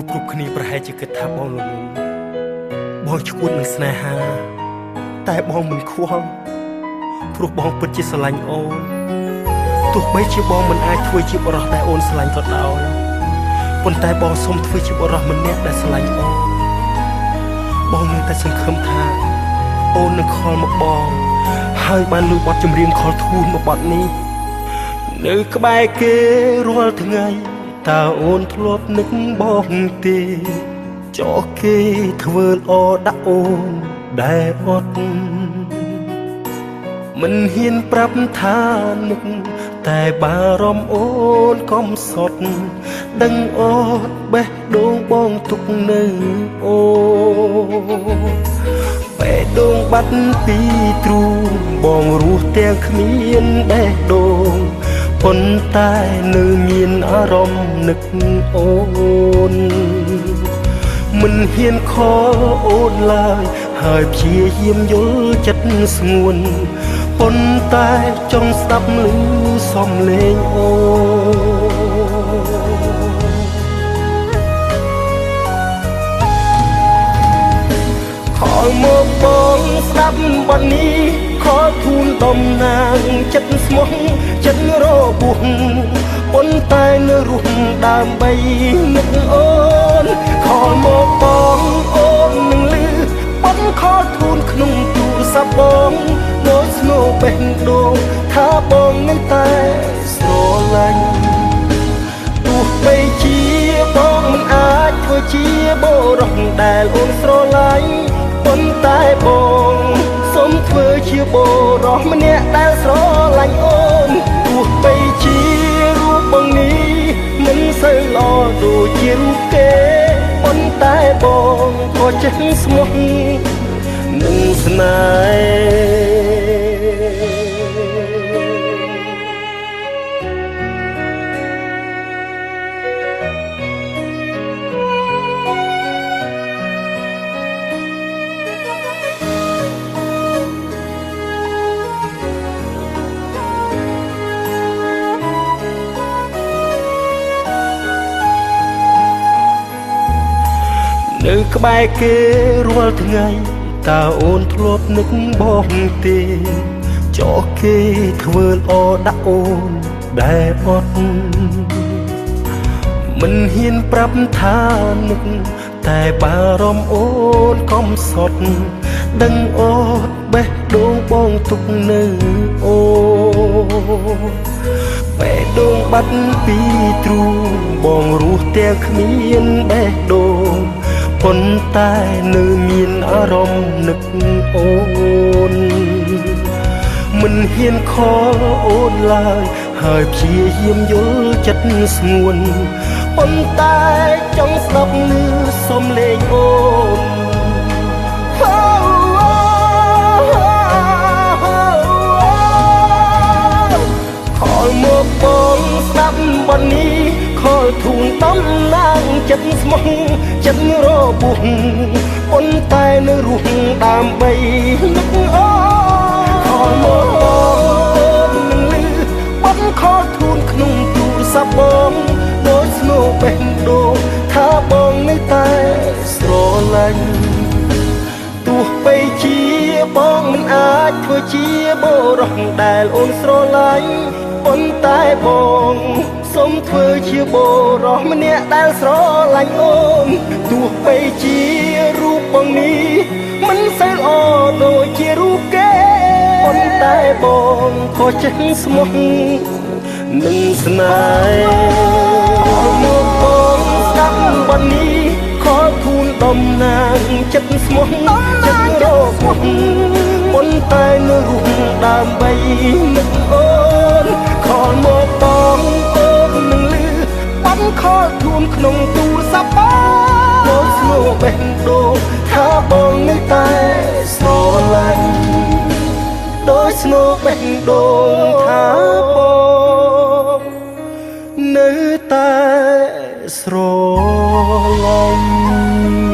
គ្រប់គ្នាប្រហែលជាគិតថាបងល្ងងបងឈួតនឹងស្នេហាតែបងមិនខ្វល់ព្រោះបងពិតជាស្រឡាញ់អូនទោះបីជាបងមិនអាចធ្វើជាបរិសុទ្ធដែលអូនស្រឡាញ់ក៏ដោយប៉ុន្តែបងសូមធ្វើជាបរិសុទ្ធម្នាក់ដែលស្រឡាញ់អូនបងនៅតែសង្ឃឹមថាអូននឹងខលមកបងហើយបានលើបទចម្រៀងខលធូនមកបទនេះនៅក្បែរគេរាល់ថ្ងៃតើអូនធ្លាប់នឹកបងទេចោះគេធ្វើល្អដាក់អូនដែលអត់មិនហ៊ានប្រាប់ថានឹកតែបារម្ភអូនកុំសត់ដឹងអត់បេះដូងបងទុកនៅអូបេះដូងបាត់ពីទ្រូងបងរស់ទាំងគ្មានបេះដូងប៉ុន្តែនៅមានអារម្មណ៍នឹកអូនមិនហ៊ានខលអូនឡើយហើយព្យាយាមយល់ចិត្តស្ងួនប៉ុន្តែចង់ស្ដាប់ឮសំឡេងអូខលមកបងស្ដាប់បទនេះខលធូនតំណាងចិត្តស្មោះចិត្តរបួសប៉ុន្តែនៅរស់ដើម្បីនឹកអូនខលមកបងអូននឹងលឺបទខលធូនក្នុងទូរស័ព្ទបងដូចស្នូបេះដូងថាបងនឹងតែស្រឡាញ់ទោះបីជាបងមិនអាចធ្វើជាបុរសដែលអូនស្រឡាញ់ប៉ុន្តែបងសូមធ្វើជាបុរសម្នាក់ដែលស្រឡាញ់អូនទោះបីជារូបបងនេះមិនសូវល្អដូចជារូបគេប៉ុន្តែបងក៏ចេះស្មោះនឹងស្នេនៅក្បែរគេរាល់ថ្ងៃតើអូនធ្លាប់នឹកបងទេចោះគេធ្វើល្អដាក់អូនដែលអត់មិនហ៊ានប្រាប់ថានឹកតែបារម្ភអូនកុំសត់ដឹងអត់បេះដូងបងទុកនៅអូបេះដូងបាត់ពីទ្រូងបងរស់ទាំងគ្មានបេះដូងប៉ុន្តែនៅមានអារម្មណ៍នឹកអូនមិនហ៊ានខលអូនឡើយហើយព្យាយាមយល់ចិត្តស្ងួនប៉ុន្តែចង់ស្ដាប់ឮសំឡេងអូនខលមកបងស្ដាប់បទនេះខលធូនតំណាងចិត្តស្មោះចិត្តរបួសប៉ុន្តែនៅរស់ដើម្បីនឹកអូខលមកបងនឹងលឺបទខលធូនក្នុងទូរស័ព្ទបងដូចស្នូបេះដូងថាបងនៅតែស្រឡាញ់ទោះបីជាបងមិនអាចធ្វើជាបុរសដែលអូនស្រឡាញ់ប៉ុន្តែបងសូមធ្វើជាបុរសម្នាក់ដែលស្រឡាញ់អូនទោះបីជារូបបងនេះមិនសូវល្អដូចជារូបគេប៉ុន្តែបងក៏ចេះស្មោះនឹងស្នេហ៍មកបងស្ដាប់បទនេះខលធូនតំណាងចិត្តស្មោះចិត្តរបួសប៉ុន្តែនៅរស់ដើម្បីនឹកអូនខលមកបងអូននឹងលឺបទខលធូនក្នុងទូរស័ព្ទបងដូចស្នូបេះដូងថាបងនៅតែស្រឡាញ់ដូចស្នូបេះដូងថាបងនៅតែស្រឡាញ់